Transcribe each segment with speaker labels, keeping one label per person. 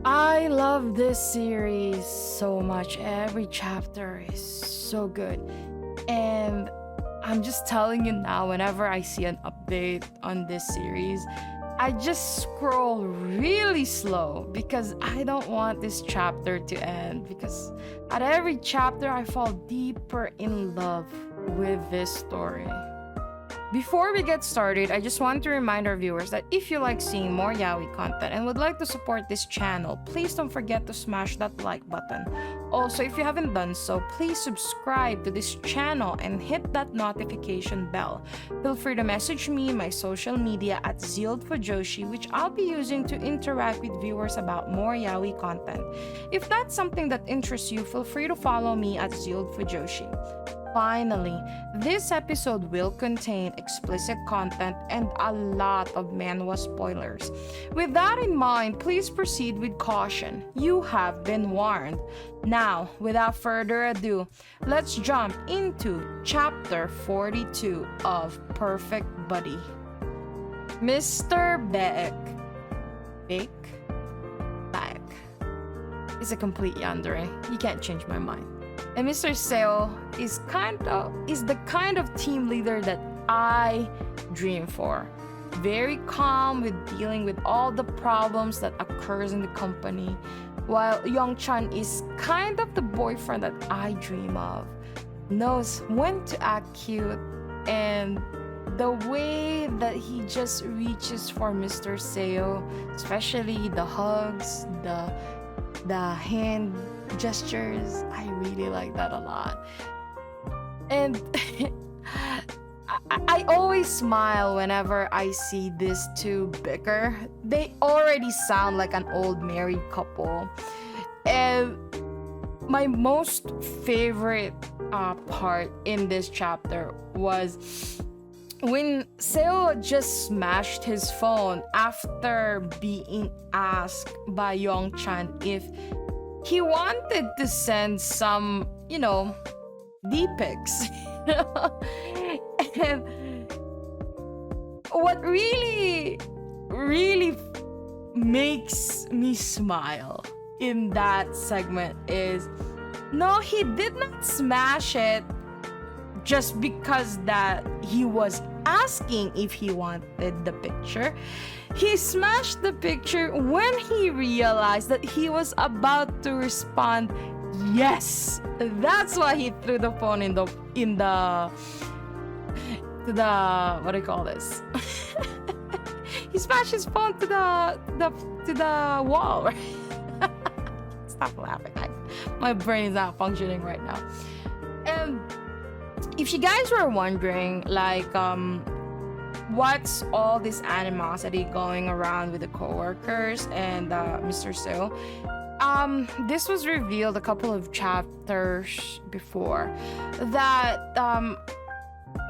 Speaker 1: I love this series so much. Every chapter is so good. And I'm just telling you now, whenever I see an update on this series, I just scroll really slow because I don't want this chapter to end. Because at every chapter, I fall deeper in love with this story. Before we get started, I just want to remind our viewers that if you like seeing more yaoi content and would like to support this channel, please don't forget to smash that like button. Also, if you haven't done so, please subscribe to this channel and hit that notification bell. Feel free to message me my social media at ZEALED FUJOSHI, which I'll be using to interact with viewers about more yaoi content. If that's something that interests you, feel free to follow me at ZEALED FUJOSHI. Finally, this episode will contain explicit content and a lot of manhwa spoilers. With that in mind, please proceed with caution. You have been warned. Now, without further ado, let's jump into chapter 42 of Perfect Buddy. Mr. Baek is a complete yandere. You can't change my mind. And Mr. Seo is the kind of team leader that I dream for. Very calm with dealing with all the problems that occurs in the company, while Youngchan is kind of the boyfriend that I dream of. Knows when to act cute, and the way that he just reaches for Mr. Seo, especially the hugs, the hand gestures, I really like that a lot. And I always smile whenever I see these two bicker. They already sound like an old married couple. And my most favorite part in this chapter was when Seo just smashed his phone after being asked by Youngchan if he wanted to send some, D-pics. And what really, really makes me smile in that segment is, no, he did not smash it just because that he was asking if he wanted the picture. He smashed the picture when he realized that he was about to respond yes. That's why he threw the phone in the what do you call this? He smashed his phone to the wall. Stop laughing. My brain is not functioning right now. And if you guys were wondering, like, what's all this animosity going around with the coworkers and Mr. Seo? This was revealed a couple of chapters before that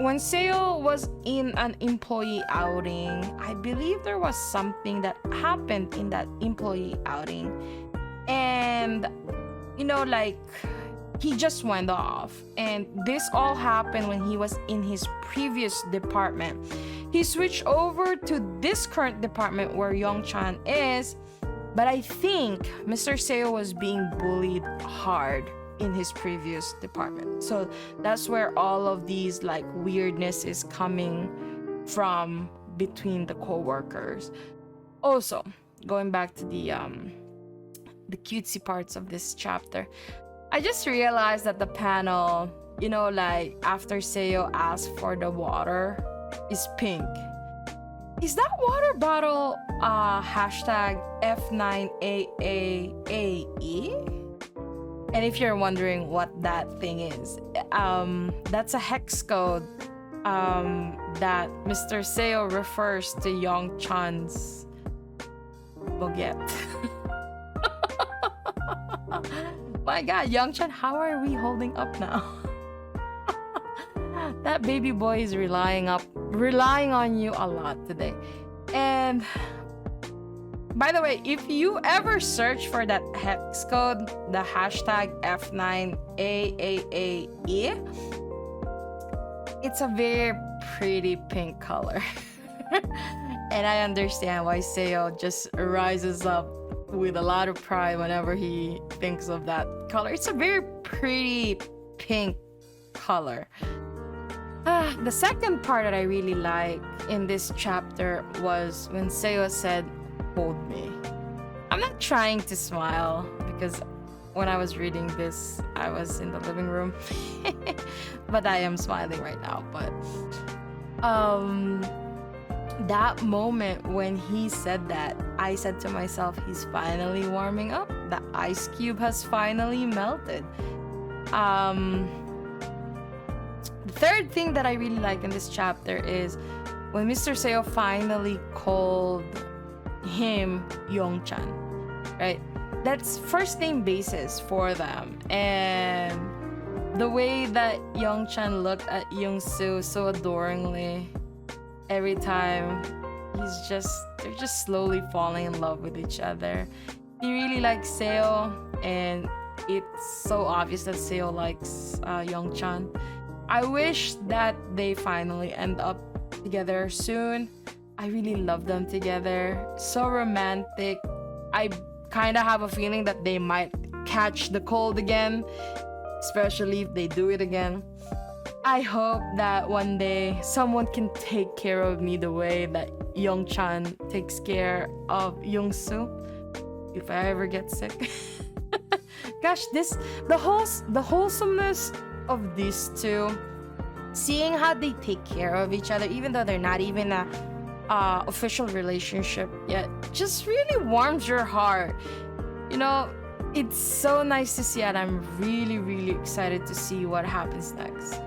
Speaker 1: when Seo was in an employee outing, I believe there was something that happened in that employee outing, and like, he just went off. And this all happened when he was in his previous department. He switched over to this current department where Youngchan is, but I think Mr. Seo was being bullied hard in his previous department. So that's where all of these like weirdness is coming from between the co-workers. Also, going back to the cutesy parts of this chapter, I just realized that the panel, like after Seo asked for the water, is pink. Is that water bottle hashtag F9AAAE? And if you're wondering what that thing is, that's a hex code that Mr. Seo refers to Youngchan's baguette. My God, Youngchan, how are we holding up now? That baby boy is relying on you a lot today. And by the way, if you ever search for that hex code, the hashtag F9AAAE, it's a very pretty pink color. And I understand why Seo just rises up with a lot of pride whenever he thinks of that color. It's a very pretty pink color. The second part that I really like in this chapter was when Seo said, "Hold me." I'm not trying to smile because when I was reading this, I was in the living room. But I am smiling right now. But that moment when he said that, I said to myself, he's finally warming up. The ice cube has finally melted. The third thing that I really like in this chapter is when Mr. Seo finally called him Youngchan, right? That's first name basis for them. And the way that Youngchan looked at Hyunsoo so adoringly every time, they're just slowly falling in love with each other. He really likes Seo, and it's so obvious that Seo likes Youngchan. I wish that they finally end up together soon. I really love them together. So romantic. I kind of have a feeling that they might catch the cold again, especially if they do it again. I hope that one day someone can take care of me the way that Youngchan takes care of Hyunsoo if I ever get sick. Gosh, the wholesomeness of these two, seeing how they take care of each other, even though they're not even a official relationship yet, just really warms your heart. You know, it's so nice to see it. I'm really, really excited to see what happens next.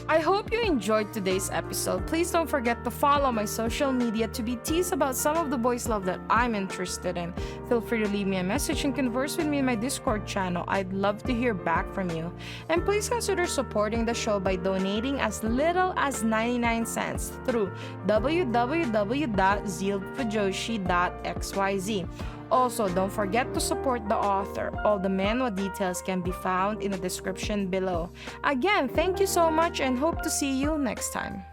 Speaker 1: I hope you enjoyed today's episode. Please don't forget to follow my social media to be teased about some of the boys' love that I'm interested in. Feel free to leave me a message and converse with me in my Discord channel. I'd love to hear back from you. And please consider supporting the show by donating as little as 99 cents through www.zealedfujoshi.xyz. Also, don't forget to support the author. All the manhwa details can be found in the description below. Again, thank you so much and hope to see you next time.